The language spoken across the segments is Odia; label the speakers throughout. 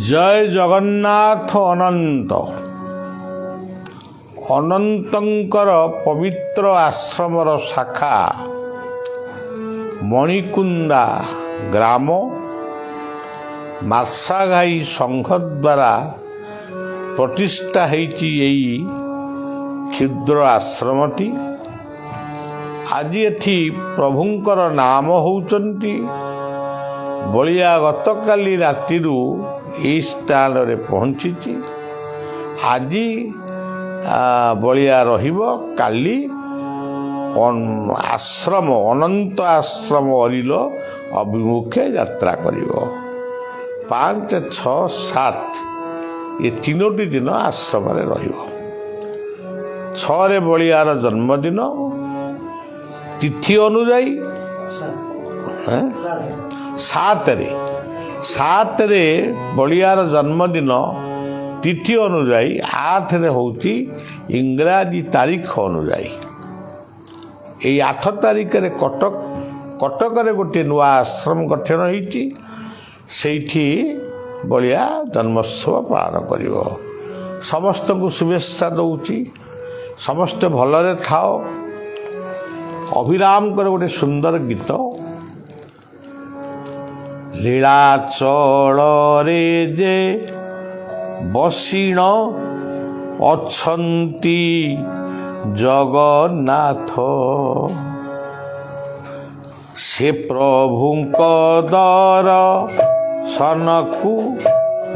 Speaker 1: ଜୟ ଜଗନ୍ନାଥ ଅନନ୍ତ। ଅନନ୍ତଙ୍କର ପବିତ୍ର ଆଶ୍ରମର ଶାଖା ମଣିକୁନ୍ଦା ଗ୍ରାମ ମାର୍ଶାଘାଇ ସଂଘ ଦ୍ୱାରା ପ୍ରତିଷ୍ଠା ହୋଇଛି ଏହି କ୍ଷୁଦ୍ର ଆଶ୍ରମଟି। ଆଜି ଏଠି ପ୍ରଭୁଙ୍କର ନାମ ହେଉଛନ୍ତି ବଳିଆ। ଗତକାଲି ରାତିରୁ ଏହି ସ୍ଥାନରେ ପହଞ୍ଚିଛି। ଆଜି ବଳିଆ ରହିବ, କାଲି ଆଶ୍ରମ ଅନନ୍ତ ଆଶ୍ରମ ଅରିଲ ଅଭିମୁଖେ ଯାତ୍ରା କରିବ। 5, 6, 7 ଏ 3ଟି ଦିନ ଆଶ୍ରମରେ ରହିବ। 6ରେ ବଳିଆର ଜନ୍ମଦିନ ତିଥି ଅନୁଯାୟୀ 7ରେ ବଳିଆର ଜନ୍ମଦିନ ତିଥି ଅନୁଯାୟୀ 8ରେ ହେଉଛି ଇଂରାଜୀ ତାରିଖ ଅନୁଯାୟୀ। ଏଇ 8 ତାରିଖରେ କଟକରେ ଗୋଟିଏ ନୂଆ ଆଶ୍ରମ ଗଠନ ହୋଇଛି। ସେଇଠି ବଳିଆ ଜନ୍ମୋତ୍ସବ ପାଳନ କରିବ। ସମସ୍ତଙ୍କୁ ଶୁଭେଚ୍ଛା ଦେଉଛି, ସମସ୍ତେ ଭଲରେ ଥାଅ। ଅଭିରାମଙ୍କର ଗୋଟେ ସୁନ୍ଦର ଗୀତ, ଲୀଳାଚଳରେ ଯେ ବସିଣ ଅଛନ୍ତି ଜଗନ୍ନାଥ, ସେ ପ୍ରଭୁଙ୍କ ଦର୍ଶନକୁ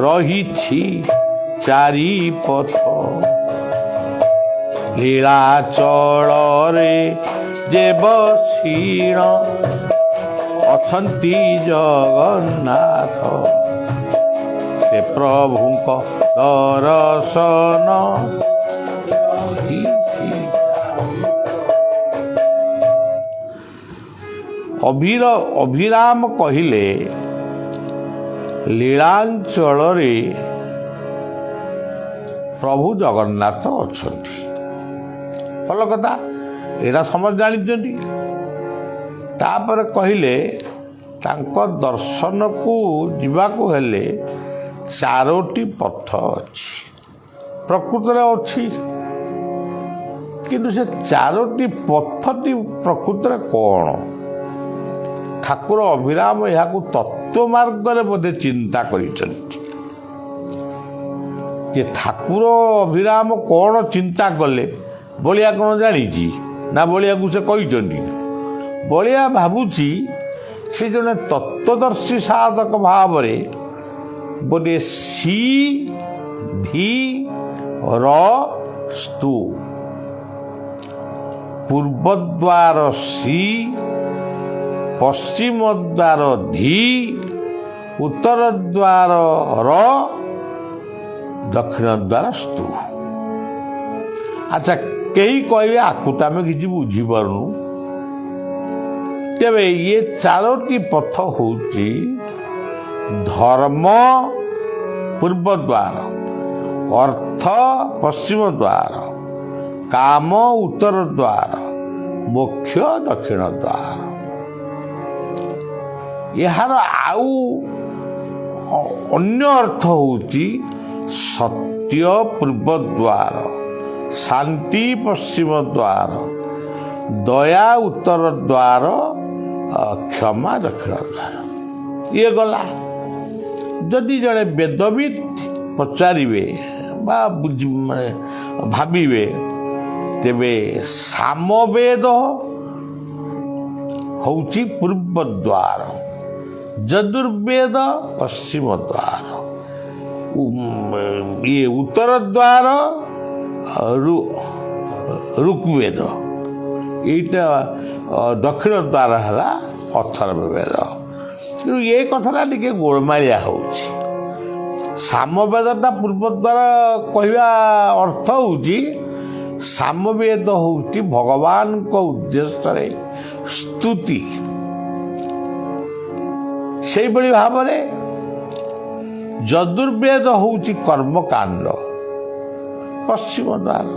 Speaker 1: ରହିଛି ଚାରିପଥ। ଲୀଳାଚଳରେ ଯେ ବସିଣ ଅଛନ୍ତି ଜଗନ୍ନାଥ, ସେ ପ୍ରଭୁଙ୍କ ଦର୍ଶନ। ଅଭିରାମ କହିଲେ ଲୀଳାଞ୍ଚଳରେ ପ୍ରଭୁ ଜଗନ୍ନାଥ ଅଛନ୍ତି। ଭଲ କଥା, ଏଇଟା ସମସ୍ତେ ଜାଣିଛନ୍ତି। ତାପରେ କହିଲେ ତାଙ୍କ ଦର୍ଶନକୁ ଯିବାକୁ ହେଲେ 4ଟି ପଥ ଅଛି, ପ୍ରକୃତରେ ଅଛି। କିନ୍ତୁ ସେ 4ଟି ପଥଟି ପ୍ରକୃତରେ କ'ଣ? ଠାକୁର ଅଭିରାମ ଏହାକୁ ତତ୍ତ୍ୱ ମାର୍ଗରେ ବୋଧେ ଚିନ୍ତା କରିଛନ୍ତି ଯେ ଠାକୁର ଅଭିରାମ କ'ଣ ଚିନ୍ତା କଲେ ବଳିଆ କ'ଣ ଜାଣିଛି ନା ବଳିଆକୁ ସେ କହିଛନ୍ତି? ବଳିଆ ଭାବୁଛି ସେ ଜଣେ ତତ୍ତ୍ୱଦର୍ଶୀ ସାଧକ ଭାବରେ ଗୋଟିଏ ସିଦ୍ଧିରସ୍ତୁ, ପୂର୍ବଦ୍ୱାର ସି, ପଶ୍ଚିମ ଦ୍ୱାର ଧି, ଉତ୍ତର ଦ୍ୱାର ର, ଦକ୍ଷିଣ ଦ୍ୱାର ସ୍ତୁ। ଆଚ୍ଛା, କେହି କହିବେ ଆକୁ ତ ଆମେ କିଛି ବୁଝିପାରୁନୁ। ତେବେ ଇଏ 4ଟି ପଥ ହେଉଛି ଧର୍ମ ପୂର୍ବ ଦ୍ୱାର, ଅର୍ଥ ପଶ୍ଚିମ ଦ୍ୱାର, କାମ ଉତ୍ତର ଦ୍ୱାର, ମୋକ୍ଷ ଦକ୍ଷିଣ ଦ୍ୱାର। ଏହାର ଆଉ ଅନ୍ୟ ଅର୍ଥ ହେଉଛି ସତ୍ୟ ପୂର୍ବ ଦ୍ୱାର, ଶାନ୍ତି ପଶ୍ଚିମ ଦ୍ୱାର, ଦୟା ଉତ୍ତର ଦ୍ୱାର, କ୍ଷମା ଦକ୍ଷିଣ ଦ୍ୱାର। ଇଏ ଗଲା। ଯଦି ଜଣେ ବେଦବିତ୍ ପଚାରିବେ ବା ଭାବିବେ, ତେବେ ସାମବେଦ ହେଉଛି ପୂର୍ବ ଦ୍ୱାର, ଯଜୁର୍ବେଦ ପଶ୍ଚିମ ଦ୍ୱାର, ଇଏ ଉତ୍ତର ଦ୍ୱାର ଋଗ୍ବେଦ, ଏଇଟା ଦକ୍ଷିଣ ଦ୍ୱାର ହେଲା ଅଥର୍ବବେଦ। କିନ୍ତୁ ଏ କଥାଟା ଟିକେ ଗୋଳମାଳିଆ ହେଉଛି। ସାମବେଦଟା ପୂର୍ବ ଦ୍ୱାର କହିବା ଅର୍ଥ ହେଉଛି ସାମବେଦ ହେଉଛି ଭଗବାନଙ୍କ ଉଦ୍ଦେଶ୍ୟରେ ସ୍ତୁତି। ସେଇଭଳି ଭାବରେ ଯଜୁର୍ବେଦ ହେଉଛି କର୍ମକାଣ୍ଡ, ପଶ୍ଚିମ ଦ୍ୱାର।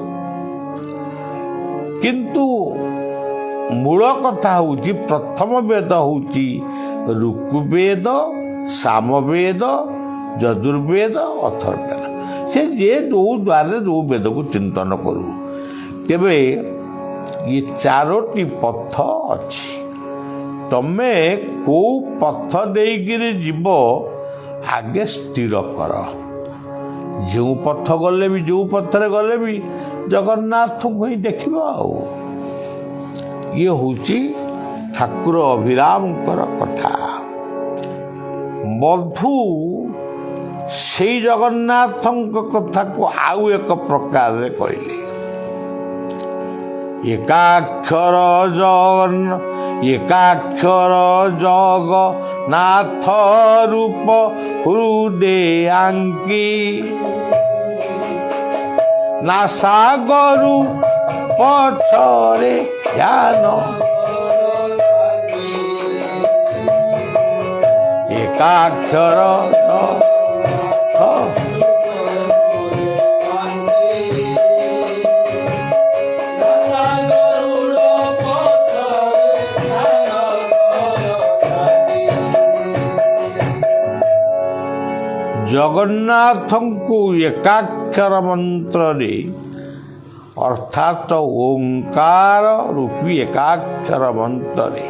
Speaker 1: କିନ୍ତୁ ମୂଳ କଥା ହେଉଛି ପ୍ରଥମ ବେଦ ହେଉଛି ଋଗ୍ବେଦ, ସାମବେଦ, ଯଜୁର୍ବେଦ ଅଥର୍ବବେଦ। ସେ ଯିଏ ଯେଉଁ ଦ୍ୱାରରେ ଯେଉଁ ବେଦକୁ ଚିନ୍ତନ କରୁ। ତେବେ ଇଏ 4ଟି ପଥ ଅଛି। ତମେ କେଉଁ ପଥ ଦେଇକିରି ଯିବ ଆଗେ ସ୍ଥିର କର। ଯେଉଁ ପଥ ଗଲେ ବି ଯେଉଁ ପଥରେ ଗଲେ ବି ଜଗନ୍ନାଥଙ୍କୁ ହିଁ ଦେଖିବ। ଆଉ ଇଏ ହେଉଛି ଠାକୁର ଅଭିରାମଙ୍କର କଥା। ବଧୁ ସେଇ ଜଗନ୍ନାଥଙ୍କ କଥାକୁ ଆଉ ଏକ ପ୍ରକାରରେ କହିଲେ। ଏକାକ୍ଷର ଜଗନ୍ନାଥ ରୂପ ହୃଦୟାଙ୍କି ନାସାଗରୁ ପଛରେ ଧ୍ୟାନ ଏକାକ୍ଷର ଜଗନ୍ନାଥଙ୍କୁ ଏକାକ୍ଷର ମନ୍ତ୍ରରେ ଅର୍ଥାତ୍ ଓଙ୍କାର ରୂପୀ ଏକାକ୍ଷର ମନ୍ତ୍ରରେ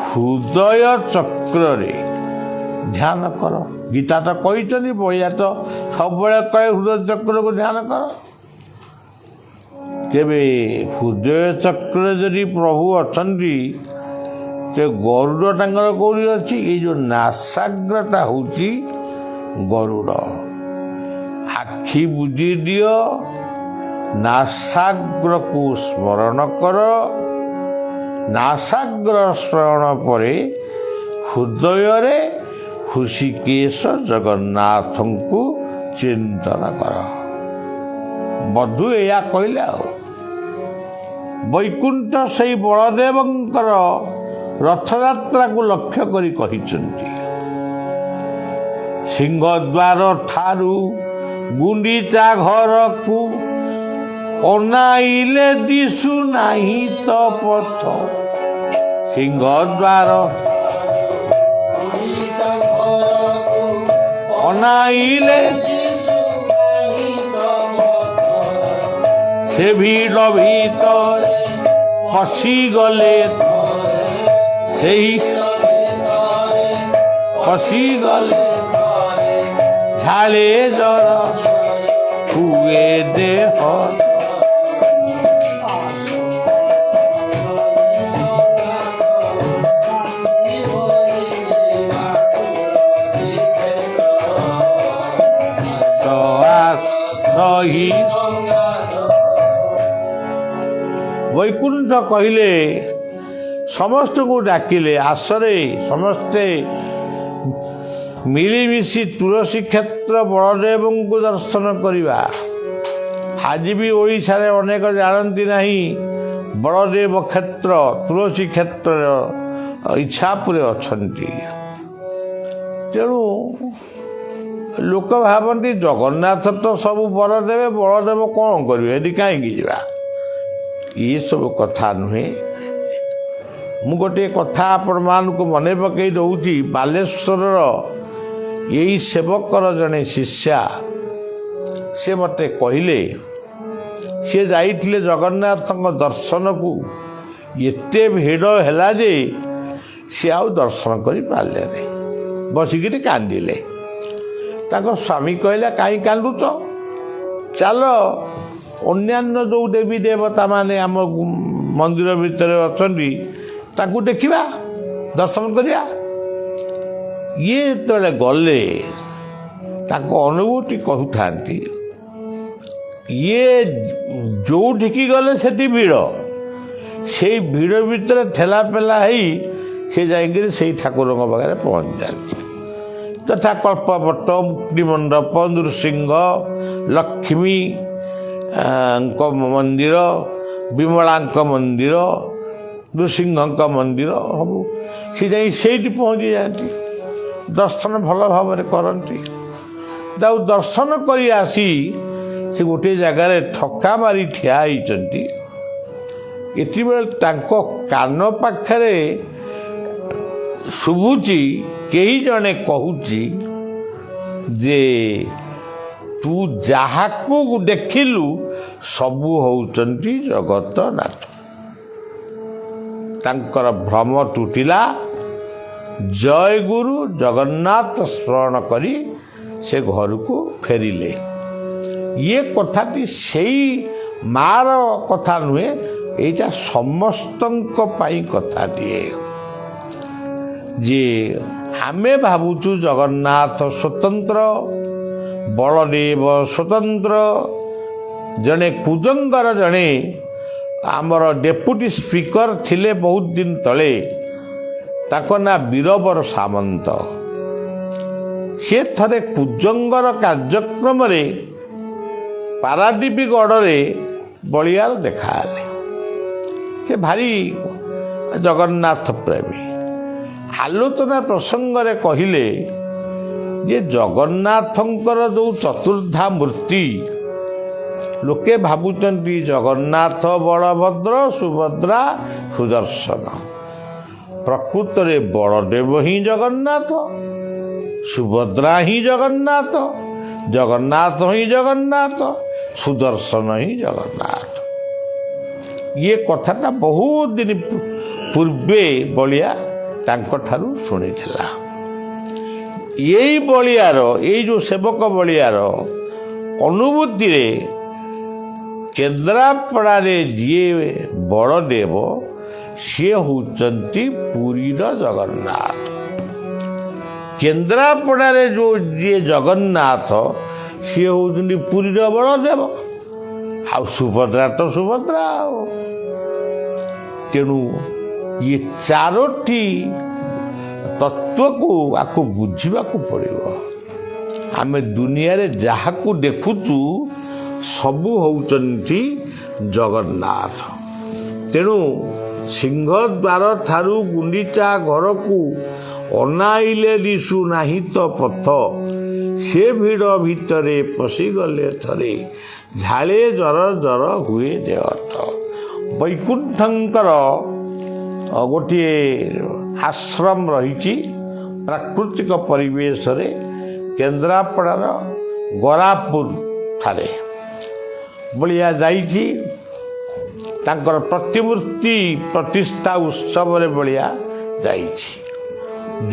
Speaker 1: ହୃଦୟ ଚକ୍ରରେ ଧ୍ୟାନ କର। ଗୀତା ତ କହିଛନ୍ତି, ବଳିଆ ତ ସବୁବେଳେ କହେ ହୃଦୟ ଚକ୍ରକୁ ଧ୍ୟାନ କର। ତେବେ ହୃଦୟ ଚକ୍ରରେ ଯଦି ପ୍ରଭୁ ଅଛନ୍ତି, ସେ ଗରୁଡ଼ ତାଙ୍କର କେଉଁଠି ଅଛି? ଏଇ ଯେଉଁ ନାସାଗ୍ରଟା ହେଉଛି ଗରୁଡ଼। ଆଖି ବୁଜି ଦିଅ, ନାସାଗ୍ରକୁ ସ୍ମରଣ କର। ନାସାଗ୍ର ସ୍ମରଣ ପରେ ହୃଦୟରେ ହୃଷିକେଶ ଜଗନ୍ନାଥଙ୍କୁ ଚିନ୍ତନ କର। ବଧୁ ଏଇଆ କହିଲେ। ଆଉ ବୈକୁଣ୍ଠ ସେଇ ବଳଦେବଙ୍କର ରଥଯାତ୍ରାକୁ ଲକ୍ଷ୍ୟ କରି କହିଛନ୍ତି। ସିଂହଦ୍ୱାର ଠାରୁ ଗୁଣ୍ଡିଚା ଘରକୁ ଅନାଇଲେ ଦିଶୁ ନାହିଁ ତ ପଥ। ସିଂହଦ୍ୱାର ଅନାଇଲେ ସେ ଭିଡ଼ ଭିତରେ ପଶିଗଲେ, ସେହି ପଶିଗଲେ ଝାଳେ ଜର ହୁଏ ଦେହ। ବୈକୁଣ୍ଠ କହିଲେ ସମସ୍ତଙ୍କୁ ଡାକିଲେ, ଆସରେ ସମସ୍ତେ ମିଳିମିଶି ତୁଳସୀ କ୍ଷେତ୍ର ବଳଦେବଙ୍କୁ ଦର୍ଶନ କରିବା। ଆଜି ବି ଓଡ଼ିଶାରେ ଅନେକ ଜାଣନ୍ତି ନାହିଁ ବଳଦେବ କ୍ଷେତ୍ର ତୁଳସୀ କ୍ଷେତ୍ର ଇଚ୍ଛାପୁରେ ଅଛନ୍ତି। ତେଣୁ ଲୋକ ଭାବନ୍ତି ଜଗନ୍ନାଥ ତ ସବୁ ବର ଦେବେ, ବଳଦେବ କ'ଣ କରିବେ, ଏଠି କାହିଁକି ଯିବା? ଏସବୁ କଥା ନୁହେଁ। ମୁଁ ଗୋଟିଏ କଥା ଆପଣମାନଙ୍କୁ ମନେ ପକାଇ ଦେଉଛି। ବାଲେଶ୍ୱରର ଏଇ ସେବକର ଜଣେ ଶିଷ୍ୟା, ସେ ମୋତେ କହିଲେ ସେ ଯାଇଥିଲେ ଜଗନ୍ନାଥଙ୍କ ଦର୍ଶନକୁ। ଏତେ ଭିଡ଼ ହେଲା ଯେ ସେ ଆଉ ଦର୍ଶନ କରିପାରିଲେ ନାହିଁ, ବସିକିରି କାନ୍ଦିଲେ। ତାଙ୍କ ସ୍ୱାମୀ କହିଲା, କାହିଁ କାନ୍ଦୁଛ? ଚାଲ ଅନ୍ୟାନ୍ୟ ଯେଉଁ ଦେବୀ ଦେବତା ମାନେ ଆମ ମନ୍ଦିର ଭିତରେ ଅଛନ୍ତି ତାଙ୍କୁ ଦେଖିବା, ଦର୍ଶନ କରିବା। ଇଏ ଯେତେବେଳେ ଗଲେ ତାଙ୍କ ଅନୁଭୂତି କହୁଥାନ୍ତି, ଇଏ ଯେଉଁଠିକି ଗଲେ ସେଠି ଭିଡ଼, ସେଇ ଭିଡ଼ ଭିତରେ ଠେଲା ପେଲା ହେଇ ସେ ଯାଇକିରି ସେଇ ଠାକୁରଙ୍କ ପାଖରେ ପହଞ୍ଚିଯାନ୍ତି। ତଥା କଳ୍ପବଟ, ମୁକ୍ତିମଣ୍ଡପ, ନୃସିଂହ, ଲକ୍ଷ୍ମୀ ଙ୍କ ମନ୍ଦିର, ବିମଳାଙ୍କ ମନ୍ଦିର, ନୃସିଂହଙ୍କ ମନ୍ଦିର ସବୁ ସେ ଯାଇ ସେଇଠି ପହଞ୍ଚି ଯାଆନ୍ତି, ଦର୍ଶନ ଭଲ ଭାବରେ କରନ୍ତି। ତାକୁ ଦର୍ଶନ କରି ଆସି ସେ ଗୋଟିଏ ଜାଗାରେ ଠକା ମାରି ଠିଆ ହେଇଛନ୍ତି। ଏଥିବେଳେ ତାଙ୍କ କାନ ପାଖରେ ଶୁଭୁଛି କେହି ଜଣେ କହୁଛି, ଯେ ତୁ ଯାହାକୁ ଦେଖିଲୁ ସବୁ ହେଉଛନ୍ତି ଜଗତନାଥ। ତାଙ୍କର ଭ୍ରମ ତୁଟିଲା। ଜୟ ଗୁରୁ ଜଗନ୍ନାଥ ସ୍ମରଣ କରି ସେ ଘରକୁ ଫେରିଲେ। ଇଏ କଥାଟି ସେଇ ମାର କଥା ନୁହେଁ, ଏଇଟା ସମସ୍ତଙ୍କ ପାଇଁ କଥାଟିଏ। ଯେ ଆମେ ଭାବୁଛୁ ଜଗନ୍ନାଥ ସ୍ୱତନ୍ତ୍ର, ବଳଦେବ ସ୍ୱତନ୍ତ୍ର। ଜଣେ କୁଜଙ୍ଗର ଜଣେ ଆମର ଡେପୁଟି ସ୍ପିକର ଥିଲେ ବହୁତ ଦିନ ତଳେ, ତାଙ୍କ ନାଁ ବୀରବର ସାମନ୍ତ। ସେ ଥରେ କୁଜଙ୍ଗର କାର୍ଯ୍ୟକ୍ରମରେ ପାରାଦୀପ ଗଡ଼ରେ ବଳିଆର ଦେଖାହେଲେ। ସେ ଭାରି ଜଗନ୍ନାଥ ପ୍ରେମୀ। ଆଲୋଚନା ପ୍ରସଙ୍ଗରେ କହିଲେ ଯେ ଜଗନ୍ନାଥଙ୍କର ଯେଉଁ ଚତୁର୍ଦ୍ଧା ମୂର୍ତ୍ତି, ଲୋକେ ଭାବୁଛନ୍ତି ଜଗନ୍ନାଥ, ବଳଭଦ୍ର, ସୁଭଦ୍ରା, ସୁଦର୍ଶନ। ପ୍ରକୃତରେ ବଳଦେବ ହିଁ ଜଗନ୍ନାଥ, ସୁଭଦ୍ରା ହିଁ ଜଗନ୍ନାଥ, ଜଗନ୍ନାଥ ହିଁ ଜଗନ୍ନାଥ, ସୁଦର୍ଶନ ହିଁ ଜଗନ୍ନାଥ। ଇଏ କଥାଟା ବହୁତ ଦିନ ପୂର୍ବେ ବଳିଆ ତାଙ୍କଠାରୁ ଶୁଣିଥିଲା। ଏଇ ବଳିଆର, ଏଇ ଯେଉଁ ସେବକ ବଳିଆର ଅନୁଭୂତିରେ କେନ୍ଦ୍ରାପଡ଼ାରେ ଯିଏ ବଳଦେବ, ସିଏ ହେଉଛନ୍ତି ପୁରୀର ଜଗନ୍ନାଥ। କେନ୍ଦ୍ରାପଡ଼ାରେ ଯେଉଁ ଯିଏ ଜଗନ୍ନାଥ, ସିଏ ହେଉଛନ୍ତି ପୁରୀର ବଳଦେବ। ଆଉ ସୁଭଦ୍ରା ତ ସୁଭଦ୍ରା। ଆଉ ତେଣୁ ଇଏ ଚାରୋଟି ତତ୍ଵକୁ ଆକୁ ବୁଝିବାକୁ ପଡ଼ିବ। ଆମେ ଦୁନିଆରେ ଯାହାକୁ ଦେଖୁଛୁ ସବୁ ହେଉଛନ୍ତି ଜଗନ୍ନାଥ। ତେଣୁ ସିଂହଦ୍ୱାର ଠାରୁ ଗୁଣ୍ଡିଚା ଘରକୁ ଅନାଇଲେ ଦିଶୁ ନାହିଁ ତ ପଥ, ସେ ଭିଡ଼ ଭିତରେ ପଶିଗଲେ ଥରେ, ଝାଳେ ଜର ଜର ହୁଏ ଦେହଠ। ବୈକୁଣ୍ଠଙ୍କର ଗୋଟିଏ ଆଶ୍ରମ ରହିଛି ପ୍ରାକୃତିକ ପରିବେଶରେ, କେନ୍ଦ୍ରାପଡ଼ାର ଗରାପୁର ଠାରେ। ବଳିଆ ଯାଇଛି। ତାଙ୍କର ପ୍ରତିମୂର୍ତ୍ତି ପ୍ରତିଷ୍ଠା ଉତ୍ସବରେ ବଳିଆ ଯାଇଛି।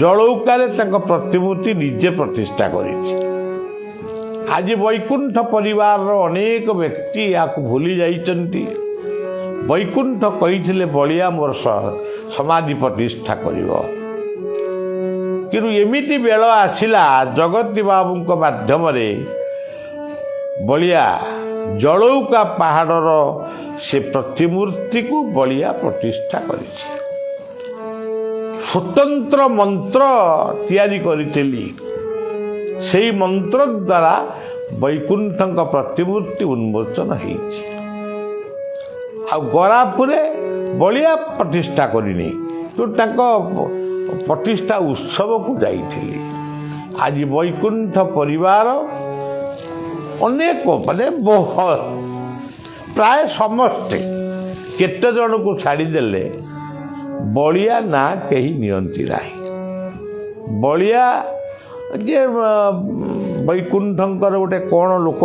Speaker 1: ଜଳୌକାରେ ତାଙ୍କ ପ୍ରତିମୂର୍ତ୍ତି ନିଜେ ପ୍ରତିଷ୍ଠା କରିଛି। ଆଜି ବୈକୁଣ୍ଠ ପରିବାରର ଅନେକ ବ୍ୟକ୍ତି ଏହାକୁ ଭୁଲି ଯାଇଛନ୍ତି। ବୈକୁଣ୍ଠ କହିଥିଲେ ବଳିଆ ମୋର ସମାଧି ପ୍ରତିଷ୍ଠା କରିବ। କିନ୍ତୁ ଏମିତି ବେଳ ଆସିଲା, ଜଗତୀ ବାବୁଙ୍କ ମାଧ୍ୟମରେ ବଳିଆ ଜଳୌକା ପାହାଡ଼ର ସେ ପ୍ରତିମୂର୍ତ୍ତିକୁ ବଳିଆ ପ୍ରତିଷ୍ଠା କରିଛି। ସ୍ୱତନ୍ତ୍ର ମନ୍ତ୍ର ତିଆରି କରିଥିଲି। ସେହି ମନ୍ତ୍ର ଦ୍ୱାରା ବୈକୁଣ୍ଠଙ୍କ ପ୍ରତିମୂର୍ତ୍ତି ଉନ୍ମୋଚନ ହେଇଛି। ଆଉ ଗରାପୁରେ ବଳିଆ ପ୍ରତିଷ୍ଠା କରିନି, ତ ତାଙ୍କ ପ୍ରତିଷ୍ଠା ଉତ୍ସବକୁ ଯାଇଥିଲି। ଆଜି ବୈକୁଣ୍ଠ ପରିବାର ଅନେକ ମାନେ ପ୍ରାୟ ସମସ୍ତେ କେତେ ଜଣକୁ ଛାଡ଼ିଦେଲେ ବଳିଆ ନାଁ କେହି ନିଅନ୍ତି ନାହିଁ। ବଳିଆ ଯେ ବୈକୁଣ୍ଠଙ୍କର ଗୋଟେ କ'ଣ ଲୋକ,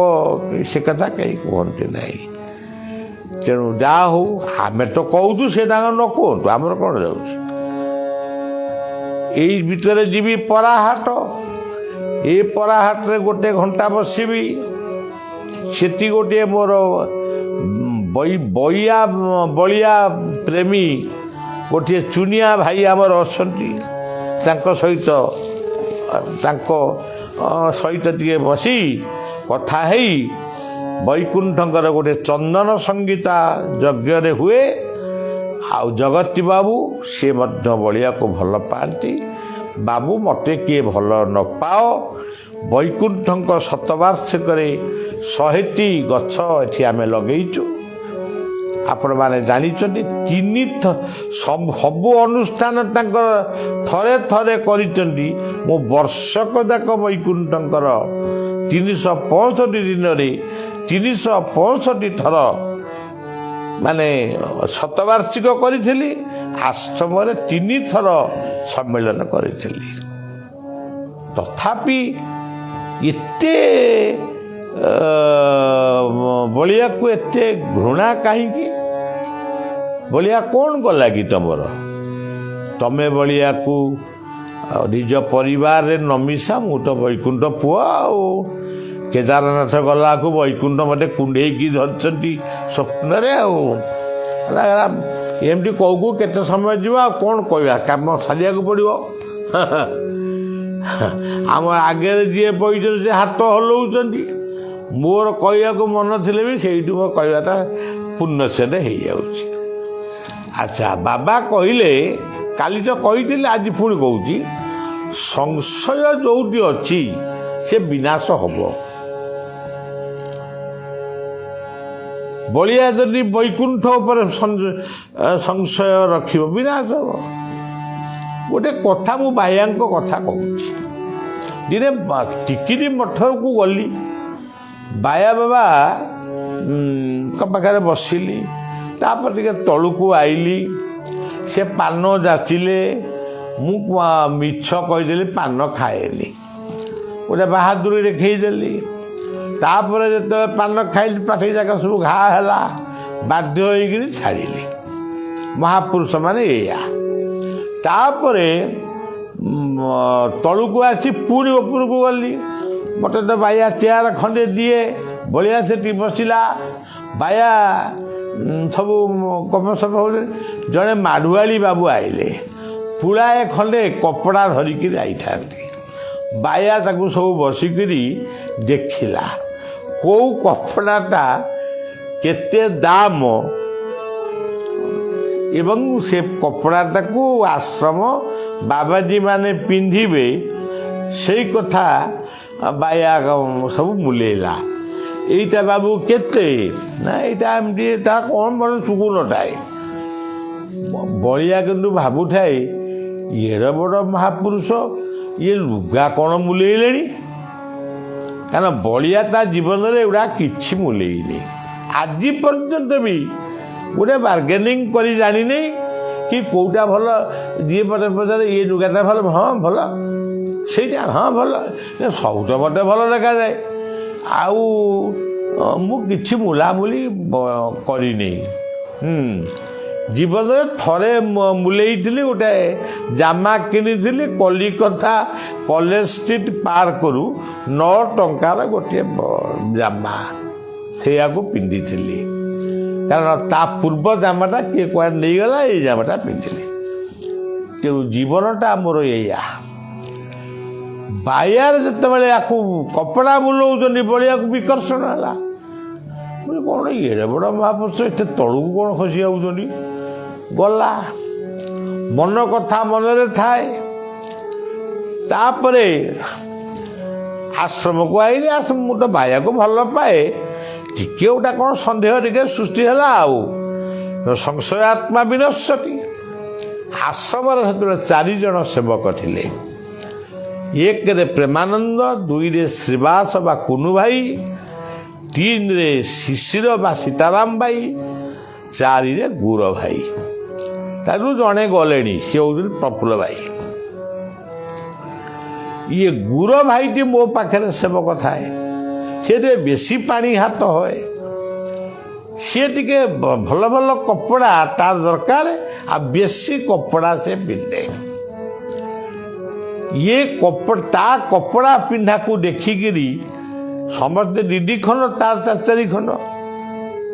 Speaker 1: ସେ କଥା କେହି କୁହନ୍ତି ନାହିଁ। ତେଣୁ ଯାହା ହଉ, ଆମେ ତ କହୁଛୁ, ସେ ତାଙ୍କର ନ କୁହନ୍ତୁ, ଆମର କ'ଣ ଯାଉଛି। ଏଇ ଭିତରେ ଯିବି ପରାହାଟ। ଏ ପରାହାଟରେ ଗୋଟେ ଘଣ୍ଟା ବସିବି। ସେଠି ଗୋଟିଏ ମୋର ବଳିଆ ପ୍ରେମୀ ଗୋଟିଏ ଚୁନିଆ ଭାଇ ଆମର ଅଛନ୍ତି। ତାଙ୍କ ସହିତ ଟିକେ ବସି କଥା ହେଇ, ବୈକୁଣ୍ଠଙ୍କର ଗୋଟେ ଚନ୍ଦନ ସଂଗୀତା ଯଜ୍ଞରେ ହୁଏ। ଆଉ ଜଗତୀ ବାବୁ ସିଏ ମଧ୍ୟ ବଳିଆକୁ ଭଲ ପାଆନ୍ତି। ବାବୁ ମୋତେ କିଏ ଭଲ ନ ପାଅ, ବୈକୁଣ୍ଠଙ୍କ ଶତବାର୍ଷିକରେ 100ଟି ଗଛ ଏଠି ଆମେ ଲଗେଇଛୁ। ଆପଣମାନେ ଜାଣିଛନ୍ତି, ସବୁ ଅନୁଷ୍ଠାନ ତାଙ୍କର ଥରେ ଥରେ କରିଛନ୍ତି। ମୁଁ ବର୍ଷକ ଯାକ ବୈକୁଣ୍ଠଙ୍କର 365 ଦିନରେ 365 ଥର ମାନେ ଶତବାର୍ଷିକ କରିଥିଲି। ଆଶ୍ରମରେ 3 ଥର ସମ୍ମିଳନ କରିଥିଲି। ତଥାପି ଏତେ ବଳିଆକୁ ଏତେ ଘୃଣା କାହିଁକି? ବଳିଆ କ'ଣ କଲା କି ତମର? ତମେ ବଳିଆକୁ ନିଜ ପରିବାରରେ ନ ମିଶା। ମୁଁ ତ ବୈକୁଣ୍ଠ ପୁଅ, ଆଉ କେଦାରନାଥ ଗଲାକୁ ବୈକୁଣ୍ଠ ମୋତେ କୁଣ୍ଡେଇକି ଧରିଛନ୍ତି ସ୍ୱପ୍ନରେ। ଆଉ ଏମିତି କହୁ କେତେ ସମୟ ଯିବ, ଆଉ କ'ଣ କହିବା, କାମ ସାରିବାକୁ ପଡ଼ିବ। ଆମ ଆଗରେ ଯିଏ ବଇଛନ୍ତି ସେ ହାତ ହଲଉଛନ୍ତି। ମୋର କହିବାକୁ ମନ ଥିଲେ ବି ସେଇଠୁ ମୋ କହିବାଟା ପୂର୍ଣ୍ଣଚ୍ଛେଦ ହେଇଯାଉଛି। ଆଚ୍ଛା, ବାବା କହିଲେ, କାଲି ତ କହିଥିଲେ, ଆଜି ପୁଣି କହୁଛି, ସଂଶୟ ଯୋଉଠି ଅଛି ସେ ବିନାଶ ହବ। ବଳିଆ ଯଦି ବୈକୁଣ୍ଠ ଉପରେ ସଂଶୟ ରଖିବ ବିନାଶ ହବ। ଗୋଟେ କଥା ମୁଁ ବାୟାଙ୍କ କଥା କହୁଛି। ଦିନେ ଟିକିରି ମଠକୁ ଗଲି, ବାୟା ବାବା ପାଖରେ ବସିଲି, ତାପରେ ଟିକେ ତଳକୁ ଆଇଲି। ସେ ପାନ ଯାଚିଲେ, ମୁଁ ମିଛ କହିଦେଲି ପାନ ଖାଏନି, ଗୋଟେ ବାହାଦୁରୀ ଦେଖେଇଦେଲି। ତାପରେ ଯେତେବେଳେ ପାନ ଖାଇଲି ପାଟି ଯାକ ସବୁ ଘା ହେଲା, ବାଧ୍ୟ ହୋଇକିରି ଛାଡ଼ିଲି। ମହାପୁରୁଷ ମାନେ ଏଇଆ। ତାପରେ ତଳକୁ ଆସି ପୁଣି ଉପରକୁ ଗଲି। ମୋତେ ତ ବାୟା ଚେୟାର ଖଣ୍ଡେ ଦିଏ, ବଳିଆ ସେଠି ବସିଲା। ବାୟା ସବୁ ଗପସପ ହଉଥିଲେ। ଜଣେ ମାଢୁଆଳି ବାବୁ ଆଇଲେ, ପୁଳାଏ ଖଣ୍ଡେ କପଡ଼ା ଧରିକି ଯାଇଥାନ୍ତି। ବାୟା ତାକୁ ସବୁ ବସିକିରି ଦେଖିଲା, କେଉଁ କପଡ଼ାଟା କେତେ ଦାମ ଏବଂ ସେ କପଡ଼ାଟାକୁ ଆଶ୍ରମ ବାବାଜୀ ମାନେ ପିନ୍ଧିବେ ସେଇ କଥା ବାୟା ସବୁ ମୁଲେଇଲା। ଏଇଟା ବାବୁ କେତେ? ନା ଏଇଟା ଏମିତି, ତା କ'ଣ ଭଲ ସୁଗୁନଟାଏ। ବଳିଆ କିନ୍ତୁ ଭାବୁଥାଏ, ଏଡ଼େ ବଡ଼ ମହାପୁରୁଷ, ଇଏ ଲୁଗା କ'ଣ ମୁଲେଇଲେଣି? କାରଣ ବଳିଆ ତା ଜୀବନରେ ଏଗୁଡ଼ା କିଛି ମୁଲେଇନି। ଆଜି ପର୍ଯ୍ୟନ୍ତ ବି ଗୋଟେ ବାର୍ଗେନିଂ କରି ଜାଣିନି କି କେଉଁଟା ଭଲ। ଯିଏ ମୋତେ ପଚାରେ ଇଏ ଲୁଗାଟା ଭଲ, ହଁ ଭଲ, ସେଇଟା ହଁ ଭଲ, ସବୁ ତ ମୋତେ ଭଲ ଦେଖାଯାଏ। ଆଉ ମୁଁ କିଛି ମୁଲାମୁଲି କରିନି। ଜୀବନରେ ଥରେ ମୁଲେଇଥିଲି, ଗୋଟେ ଜାମା କିଣିଥିଲି କଲିକତା କଲେଜ ଷ୍ଟ୍ରିଟ୍ ପାର୍କରୁ 9 ଟଙ୍କାର ଗୋଟିଏ ଜାମା, ସେଇଆକୁ ପିନ୍ଧିଥିଲି। କାରଣ ତା ପୂର୍ବ ଜାମାଟା କିଏ କୁଆଡ଼େ ନେଇଗଲା, ଏଇ ଜାମାଟା ପିନ୍ଧିଲି। ତେଣୁ ଜୀବନଟା ମୋର ଏଇଆ। ବାୟାରେ ଯେତେବେଳେ ୟାକୁ କପଡ଼ା ବୁଲଉଛନ୍ତି, ବଳିଆକୁ ବିକର୍ଷଣ ହେଲା। କ'ଣ ଏଡ଼େ ବଡ଼ ମହାପୁରୁଷ ଏତେ ତଳକୁ କ'ଣ ଖସି ଯାଉଛନ୍ତି? ଗଲା, ମନ କଥା ମନରେ ଥାଏ। ତାପରେ ଆଶ୍ରମକୁ ଆଇଲି। ଆଶ୍ରମ, ମୁଁ ତ ବାୟାକୁ ଭଲ ପାଏ, ଟିକେ ଗୋଟା କ'ଣ ସନ୍ଦେହ ଟିକେ ସୃଷ୍ଟି ହେଲା। ଆଉ ସଂଶୟ ଆତ୍ମା ବିନଶ୍ୟତି। ଆଶ୍ରମରେ ସେତେବେଳେ 4 ଜଣ ସେବକ ଥିଲେ। 1ରେ ପ୍ରେମାନନ୍ଦ, 2ରେ ଶ୍ରୀବାସ ବା କୁନୁ ଭାଇ, 3ରେ ଶିଶିର ବା ସୀତାରାମ ଭାଇ, 4ରେ ଗୁର ଭାଇ। ତାରୁ ଜଣେ ଗଲେଣି, ସେ ହେଉଛନ୍ତି ପ୍ରଫୁଲ୍ଲ ଭାଇ। ଇଏ ଗୁର ଭାଇଟି ମୋ ପାଖରେ ସେବକ ଥାଏ। ସେ ଟିକେ ବେଶୀ ପାଣି ହାତ ହୁଏ। ସିଏ ଟିକେ ଭଲ ଭଲ କପଡ଼ା ତାର ଦରକାର, ଆଉ ବେଶୀ କପଡ଼ା ସେ ପିନ୍ଧେ। ଇଏ ତା କପଡ଼ା ପିନ୍ଧାକୁ ଦେଖିକିରି ସମସ୍ତେ 2 ଖଣ୍ଡ, ତାର 4 ଖଣ୍ଡ,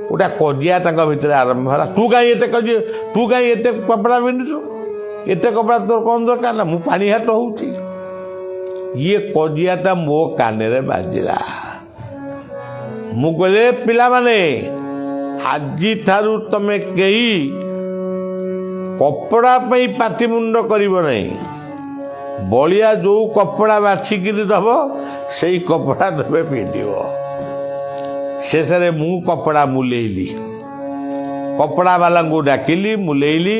Speaker 1: ଗୋଟା କଜିଆ ତାଙ୍କ ଭିତରେ ଆରମ୍ଭ ହେଲା। ତୁ କାହିଁ ଏତେ କପଡ଼ା ପିନ୍ଧୁଛୁ? ଏତେ କପଡ଼ା ତୋର କ'ଣ ଦରକାର? ନା ମୁଁ ପାଣି ହାତ ହେଉଛି। ଇଏ କଜିଆଟା ମୋ କାନରେ ବାଜିଲା। ମୁଁ କହିଲି, ପିଲାମାନେ, ଆଜିଠାରୁ ତମେ କେହି କପଡ଼ା ପାଇଁ ପାଟିମୁଣ୍ଡ କରିବ ନାହିଁ। ବଳିଆ ଯେଉଁ କପଡ଼ା ବାଛିକିରି ଦେବ, ସେଇ କପଡ଼ା ତମେ ପିନ୍ଧିବ। ଶେଷରେ ମୁଁ କପଡ଼ା ମୁଲେଇଲି, କପଡ଼ା ବାଲାଙ୍କୁ ଡାକିଲି, ମୁଲେଇଲି,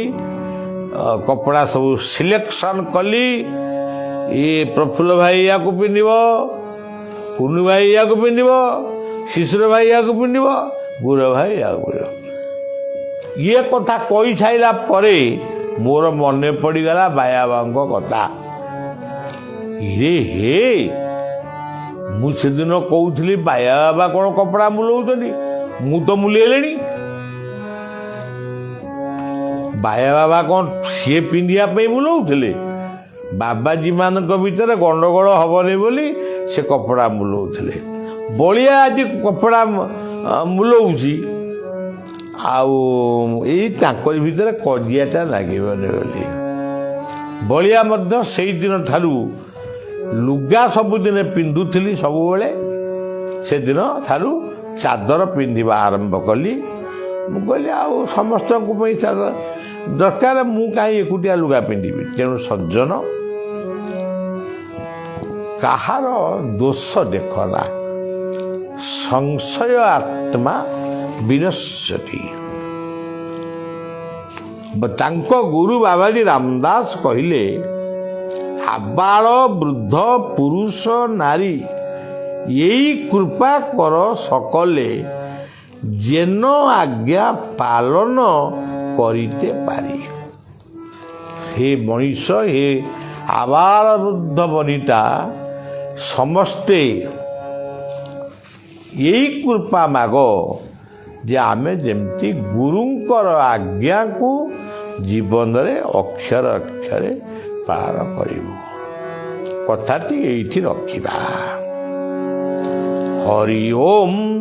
Speaker 1: କପଡ଼ା ସବୁ ସିଲେକ୍ସନ୍ କଲି। ଇଏ ପ୍ରଫୁଲ୍ଲ ଭାଇ ୟାକୁ ପିନ୍ଧିବ, କୁନୁ ଭାଇ ୟାକୁ ପିନ୍ଧିବ, ଶିଶିର ଭାଇ ୟାକୁ ପିନ୍ଧିବ, ଗୁର ଭାଇ ୟାକୁ ପିନ୍ଧିବ। ଇଏ କଥା କହିସାରିଲା ପରେ ମୋର ମନେ ପଡ଼ିଗଲା ବାୟାବାଙ୍କ କଥା। ଇରେ ହେ, ମୁଁ ସେଦିନ କହୁଥିଲି ବାୟା ବାବା କ'ଣ କପଡ଼ା ମୁଲଉଛନ୍ତି, ମୁଁ ତ ମୁଲେଇଲେଣି। ବାୟା ବାବା କ'ଣ ସିଏ ପିନ୍ଧିବା ପାଇଁ ମୁଲଉଥିଲେ? ବାବାଜୀ ମାନଙ୍କ ଭିତରେ ଗଣ୍ଡଗୋଳ ହବନି ବୋଲି ସେ କପଡ଼ା ମୁଲଉଥିଲେ। ବଳିଆ ଆଜି କପଡ଼ା ମୁଲଉଛି, ଆଉ ଏଇ ତାଙ୍କରି ଭିତରେ କଜିଆଟା ଲାଗିବନି ବୋଲି। ବଳିଆ ମଧ୍ୟ ସେଇଦିନ ଠାରୁ ଲୁଗା ସବୁଦିନେ ପିନ୍ଧୁଥିଲି, ସବୁବେଳେ ସେଦିନ ଠାରୁ ଚାଦର ପିନ୍ଧିବା ଆରମ୍ଭ କଲି। ମୁଁ କହିଲି ଆଉ ସମସ୍ତଙ୍କ ପାଇଁ ଚାଦର ଦରକାର, ମୁଁ କାହିଁ ଏକୁଟିଆ ଲୁଗା ପିନ୍ଧିବି। ତେଣୁ ସଜ୍ଜନ, କାହାର ଦୋଷ ଦେଖନା, ସଂଶୟ ଆତ୍ମା ବିନଶ୍ୟତି। ତାଙ୍କ ଗୁରୁ ବାବାଜୀ ରାମଦାସ କହିଲେ, ଆବାଳ ବୃଦ୍ଧ ପୁରୁଷ ନାରୀ ଏଇ କୃପା କର সকলে, যেন ଆଜ୍ଞା ପାଳନ କରିତେ ପାରି। ହେ ମଣିଷ, ହେ ଆବାଳ ବୃଦ୍ଧ ବନିତା, ସମସ୍ତେ ଏଇ କୃପା ମାଗ ଯେ ଆମେ ଯେମିତି ଗୁରୁଙ୍କର ଆଜ୍ଞାକୁ ଜୀବନରେ ଅକ୍ଷର ଅକ୍ଷରେ ପାଳନ କରିବୁ। କଥାଟି ଏଇଠି ରଖିବା। ହରି ଓମ୍।